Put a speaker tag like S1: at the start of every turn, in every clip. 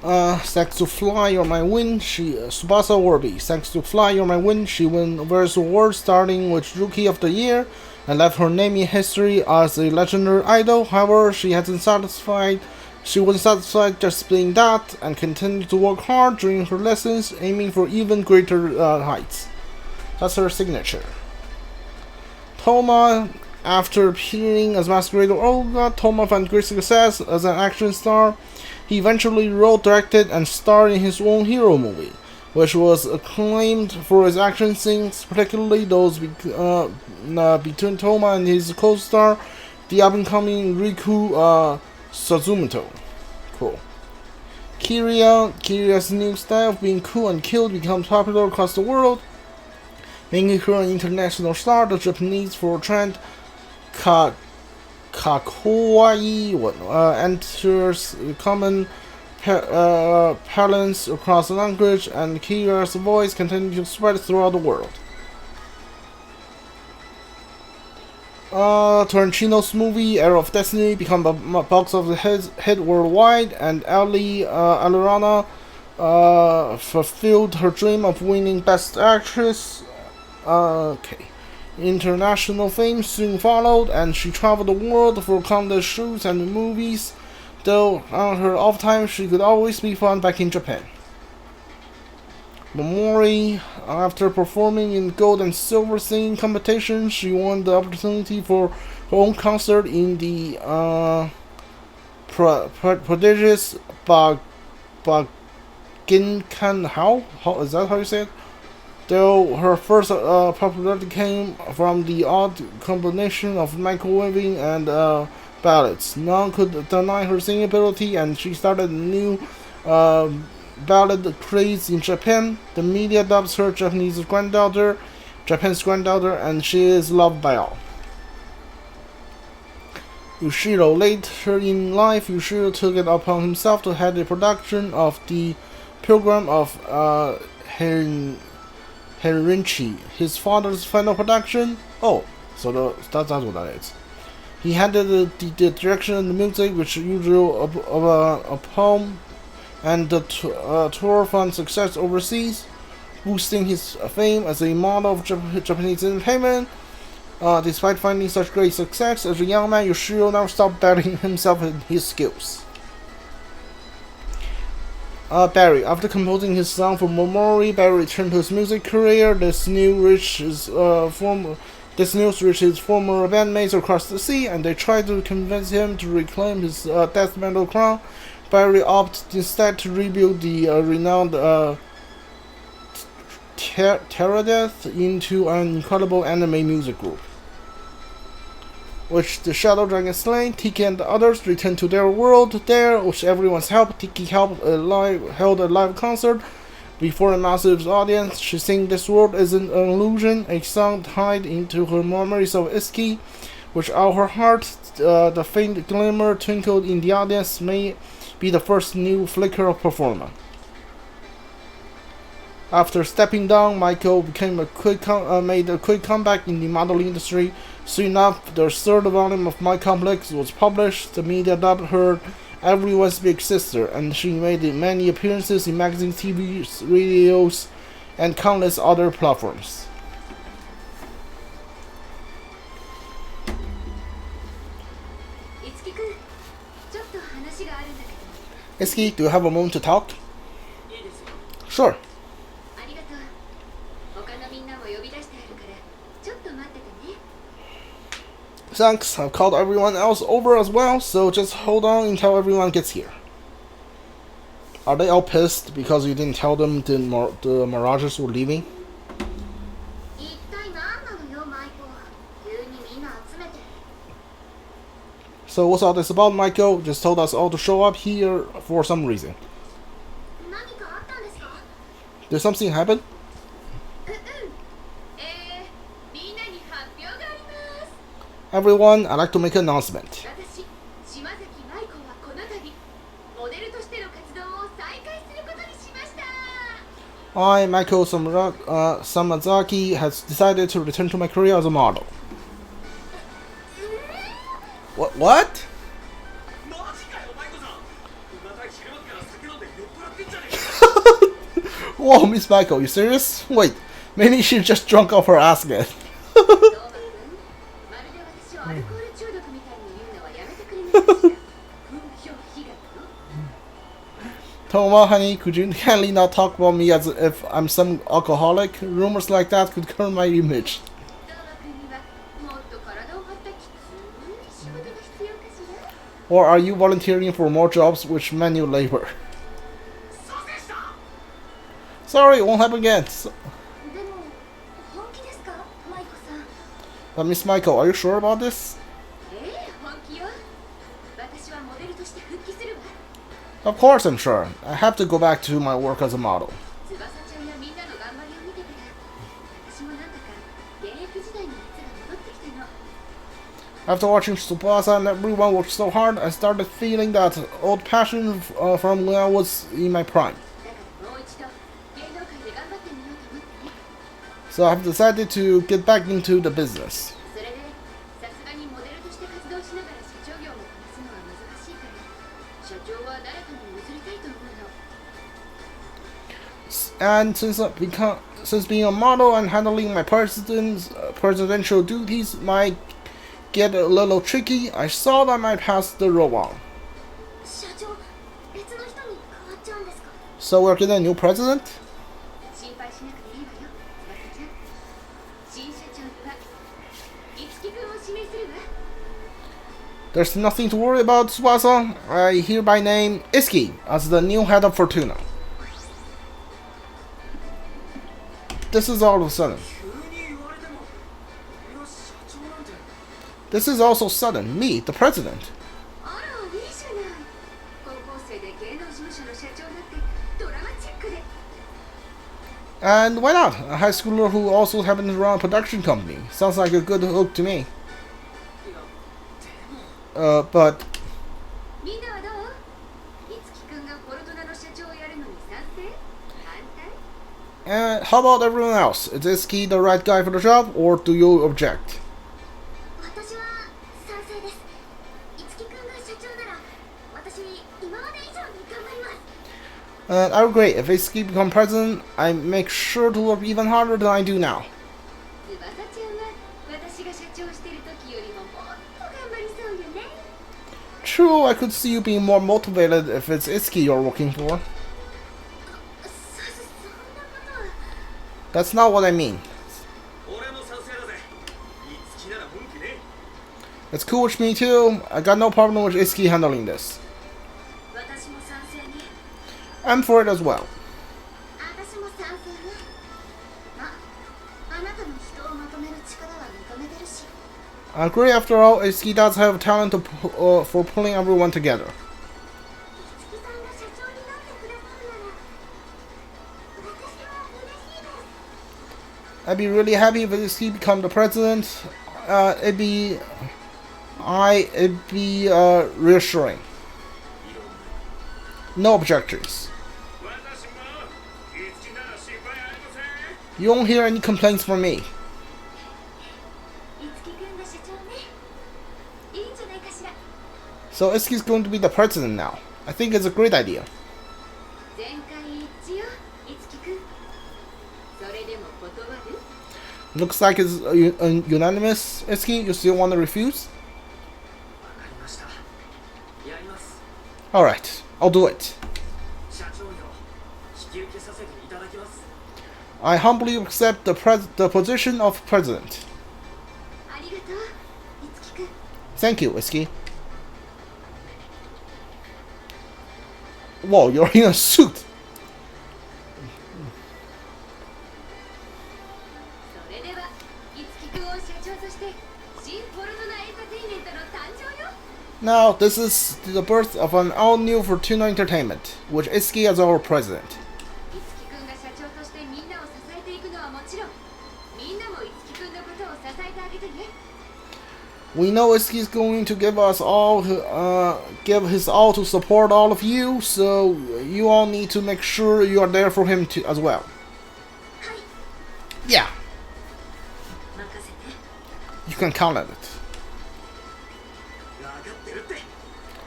S1: Thanks to Fly You're My Wind, Tsubasa Warby. Thanks to Fly You're My Wind, she won various awards, starting with Rookie of the Year, and left her name in history as a legendary idol. However, she wasn't satisfied just being that, and continued to work hard during her lessons, aiming for even greater heights. That's her signature. Toma, after appearing as Masquerade Olga, Toma found great success as an action star. He eventually wrote, directed, and starred in his own hero movie, which was acclaimed for its action scenes, particularly those between Toma and his co-star, the up-and-coming Riku Suzumoto. Cool. Kiria's new style of being cool and cute becomes popular across the world, making her an international star. The Japanese for trend Kawaii enters common parlance across the language, and Kira's voice continues to spread throughout the world. Tarantino's movie Arrow of Destiny became a box office hit worldwide, and Ali Alarana fulfilled her dream of winning Best Actress. International fame soon followed, and she traveled the world for countless shows and movies, though on her off time she could always be found back in Japan. Momori, after performing in gold and silver singing competitions, she won the opportunity for her own concert in the prodigious Baginkan. How is that how you say it? Though her first popularity came from the odd combination of microwaving and ballads. None could deny her singing ability, and she started a new ballad craze in Japan. The media dubs her Japan's granddaughter, and she is loved by all. Yushiro, later in life, Yushiro took it upon himself to head the production of the Pilgrim of Herinchi, his father's final production. Oh, so that's what that is. He handled the direction and the music, which usually a poem, and the tour found success overseas, boosting his fame as a model of Japanese entertainment. Despite finding such great success, as a young man, Yoshiro never stopped betting himself in his skills. Barry, after composing his song for Momori, Barry returned to his music career. This news reached his former bandmates across the sea, and they tried to convince him to reclaim his death metal crown. Barry opted instead to rebuild the renowned Terradeath into an incredible anime music group, which the Shadow Dragon Slain, Tiki and the others returned to their world there, which everyone's helped. Tiki held a live concert before a massive audience. She sang "This World is an Illusion," a song tied into her memories of Iski, which all her heart, the faint glimmer twinkled in the audience, may be the first new flicker of Performa. After stepping down, Michael made a quick comeback in the modeling industry. Soon enough, the third volume of My Complex was published. The media dubbed her everyone's big sister, and she made many appearances in magazines, TV, radios, and countless other platforms. Itsuki, do you have a moment to talk? Sure. Thanks, I've called everyone else over as well, so just hold on until everyone gets here. Are they all pissed because you didn't tell them the Mirages were leaving? So what's all this about, Michael? Just told us all to show up here for some reason. Did something happen? Everyone, I'd like to make an announcement. I, Michael Samazaki, has decided to return to my career as a model. What? Whoa, Miss Michael, you serious? Wait, maybe she's just drunk off her ass again. Toma, honey, could you kindly not talk about me as if I'm some alcoholic? Rumors like that could hurt my image. Or are you volunteering for more jobs which manual labor? Sorry, it won't happen again. But Miss Michael, are you sure about this? Of course I'm sure. I have to go back to my work as a model. After watching Tsubasa and everyone worked so hard, I started feeling that old passion from when I was in my prime. So I've decided to get back into the business. And since being a model and handling my presidential duties might get a little tricky, I saw that I might pass the role on. So we're getting a new president? There's nothing to worry about, Tsubasa. I hereby name Itsuki as the new head of Fortuna. This is all of a sudden. This is also sudden. Me, the president. And why not? A high schooler who also happens to run a production company. Sounds like a good hook to me. But... how about everyone else? Is Itsuki the right guy for the job, or do you object? I agree. If Itsuki becomes president, I make sure to work even harder than I do now. True, I could see you being more motivated if it's Itsuki you're working for. That's not what I mean. It's cool with me too. I got no problem with Itsuki handling this. I'm for it as well. I agree, after all, Itsuki does have talent for pulling everyone together. I'd be really happy if Itsuki become the president. It'd be reassuring. No objections. You won't hear any complaints from me. So Itsuki's going to be the president now. I think it's a great idea. Looks like it's unanimous. Itsuki, you still want to refuse? Alright, I'll do it. I humbly accept the position of president. Thank you, Itsuki. Whoa, you're in a suit! Now, this is the birth of an all-new Fortuna Entertainment, with Itsuki as our president. We know Itsuki is going to give us all, give his all to support all of you, so you all need to make sure you are there for him too, as well. Yeah. You can count on it.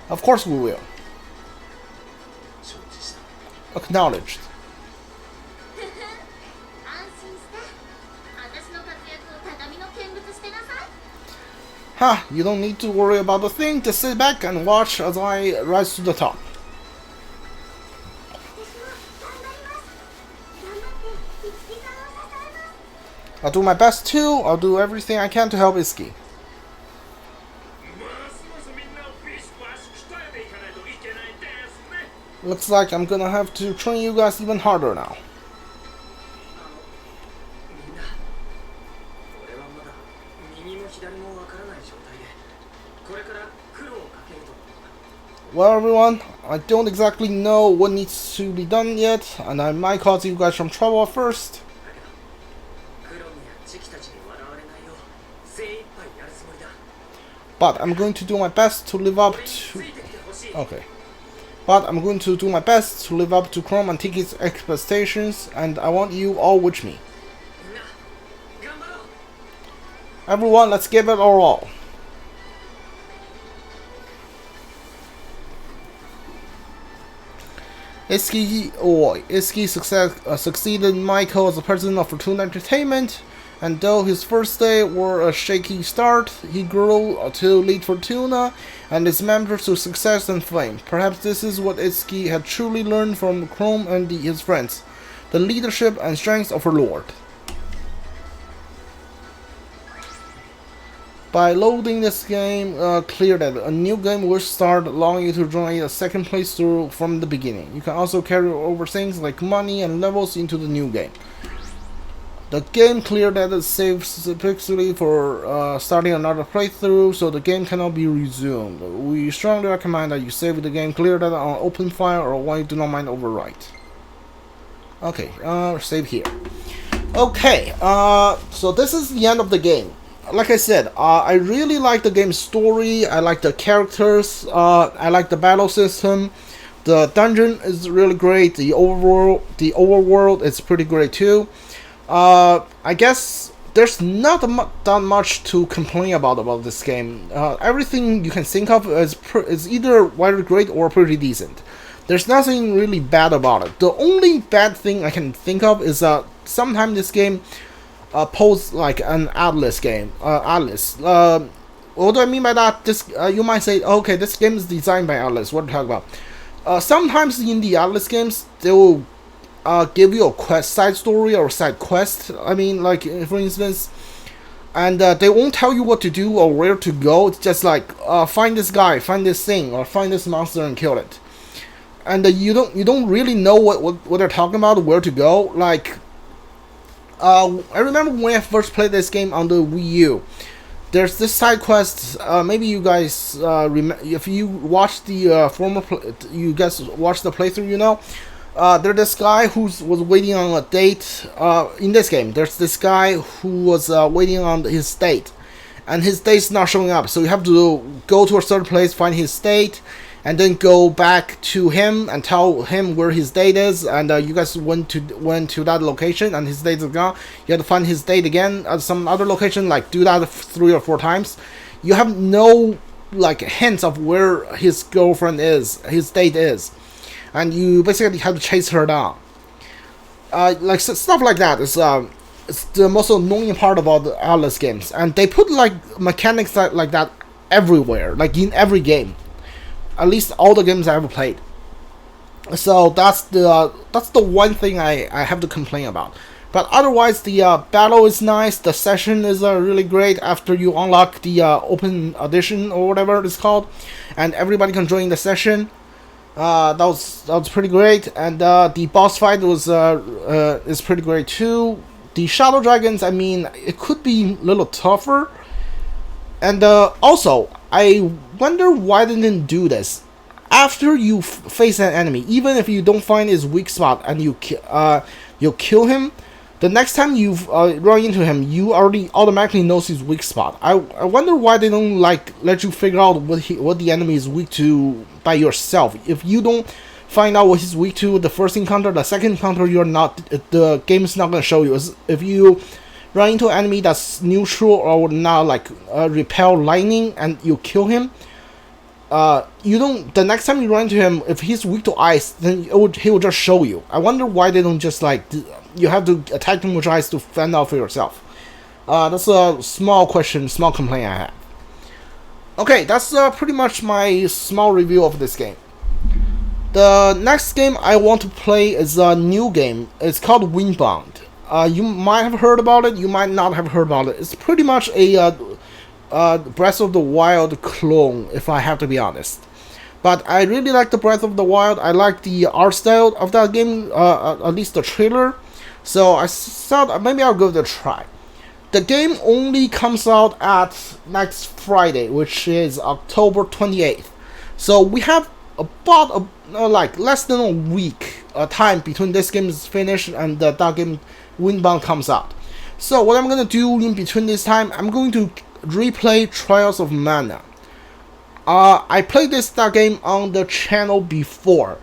S1: Of course we will. Acknowledged. Ha! You don't need to worry about a thing, just sit back and watch as I rise to the top. I'll do my best too. I'll do everything I can to help Itsuki. Looks like I'm gonna have to train you guys even harder now. Well, everyone, I don't exactly know what needs to be done yet, and I might cause you guys some trouble at first. But I'm going to do my best to live up to... Okay. But I'm going to do my best to live up to Chrome and Tiki's expectations, and I want you all with me. Everyone, let's give it our all. Itsuki succeeded Michael as the president of Fortuna Entertainment, and though his first day were a shaky start, he grew to lead Fortuna and its members to success and fame. Perhaps this is what Itsuki had truly learned from Chrome and his friends, the leadership and strength of her lord. By loading this game, clear that a new game will start, allowing you to join a second playthrough from the beginning. You can also carry over things like money and levels into the new game. The game cleared that it saves specifically for starting another playthrough, so the game cannot be resumed. We strongly recommend that you save the game clear that on open file or one you do not mind overwrite. Okay, save here. Okay, so this is the end of the game. Like I said, I really like the game's story, I like the characters, I like the battle system. The dungeon is really great, the overworld is pretty great too. I guess there's not that much to complain about this game. Everything you can think of is either very great or pretty decent. There's nothing really bad about it. The only bad thing I can think of is sometimes this game poses like an Atlus game. What do I mean by that? You might say, okay, this game is designed by Atlus. What are you talking about? Sometimes in the Atlus games, they will give you a side story or side quest. I mean, like for instance, and they won't tell you what to do or where to go. It's just like find this guy, find this thing, or find this monster and kill it. And you don't really know what they're talking about, where to go. Like I remember when I first played this game on the Wii U. There's this side quest. Maybe you guys if you watch the you guys watch the playthrough, you know. There's this guy who was waiting on a date. In this game, there's this guy who was waiting on his date, and his date's not showing up. So you have to go to a certain place, find his date, and then go back to him and tell him where his date is. And you guys went to that location, and his date is gone. You have to find his date again at some other location. Like do that 3 or 4 times. You have no like hints of where his girlfriend is, his date is. And you basically have to chase her down. Like stuff like that is it's the most annoying part about the Atlus games, and they put like mechanics like that everywhere, like in every game, at least all the games I ever played. So that's the one thing I have to complain about. But otherwise, the battle is nice. The session is really great after you unlock the open edition or whatever it's called, and everybody can join the session. That was pretty great, and the boss fight was is pretty great too. The Shadow Dragons, I mean, it could be a little tougher, and also I wonder why they didn't do this. After you face an enemy, even if you don't find his weak spot and you kill him, the next time you run into him, you already automatically knows his weak spot. I wonder why they don't like let you figure out what the enemy is weak to by yourself. If you don't find out what he's weak to the first encounter, the second encounter the game is not gonna show you. If you run into an enemy that's neutral or not like repel lightning and you kill him, the next time you run into him, if he's weak to ice, then he will just show you. I wonder why they don't just like you have to attack him with ice to find out for yourself. That's a small question, small complaint I have. Okay, that's pretty much my small review of this game. The next game I want to play is a new game. It's called Windbound. You might have heard about it, you might not have heard about it. It's pretty much a Breath of the Wild clone, if I have to be honest. But I really like the Breath of the Wild. I like the art style of that game, at least the trailer. So I thought maybe I'll give it a try. The game only comes out at next Friday, which is October 28th. So we have about like less than a week time between this game is finished and that game Windbound comes out. So what I'm gonna do in between this time, I'm going to replay Trials of Mana. I played that game on the channel before,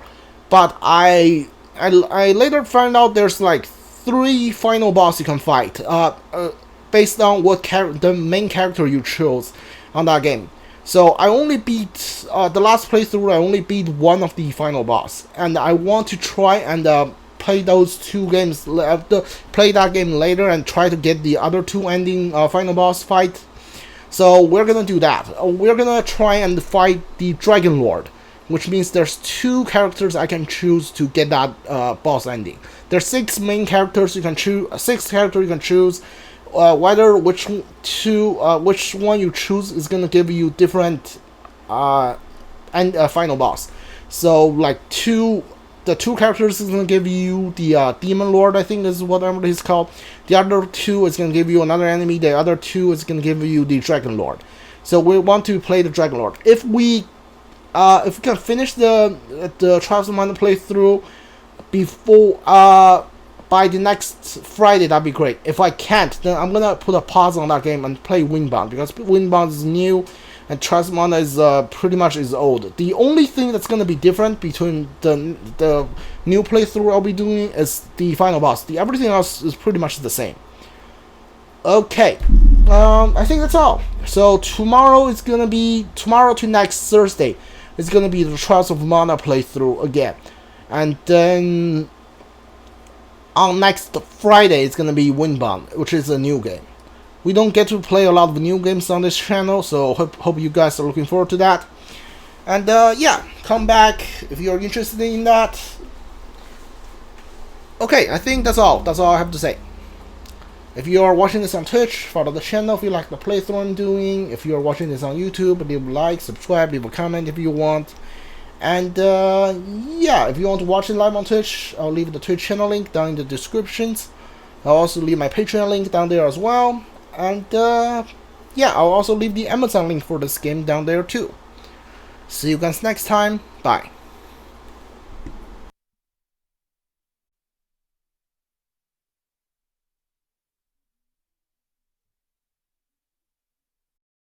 S1: but I later found out there's like 3 final boss you can fight. Based on what the main character you chose on that game. So I only beat the last playthrough. I only beat one of the final boss, and I want to try and play those 2 games. Play that game later and try to get the other 2 ending final boss fight. So we're gonna do that. We're gonna try and fight the Dragon Lord, which means there's 2 characters I can choose to get that boss ending. There's 6 main characters you can choose. 6 characters you can choose. Whether which one you choose is gonna give you different final boss. So like the 2 characters is gonna give you the Demon Lord, I think is whatever he's called. The other 2 is gonna give you another enemy. The other 2 is gonna give you the Dragon Lord. So we want to play the Dragon Lord. If we can finish the Trials of Mana playthrough before by the next Friday, that'd be great. If I can't, then I'm gonna put a pause on that game and play Windbound, because Windbound is new and Trials of Mana is pretty much old. The only thing that's gonna be different between the new playthrough I'll be doing is the final boss. Everything else is pretty much the same. Okay, I think that's all. So tomorrow to next Thursday, it's gonna be the Trials of Mana playthrough again, and then on next Friday, it's gonna be Windbound, which is a new game. We don't get to play a lot of new games on this channel, so hope you guys are looking forward to that. And yeah, come back if you're interested in that. Okay, I think that's all. That's all I have to say. If you are watching this on Twitch, follow the channel if you like the playthrough I'm doing. If you are watching this on YouTube, leave a like, subscribe, leave a comment if you want. And yeah, if you want to watch it live on Twitch, I'll leave the Twitch channel link down in the descriptions. I'll also leave my Patreon link down there as well. And yeah, I'll also leave the Amazon link for this game down there too. See you guys next time. Bye.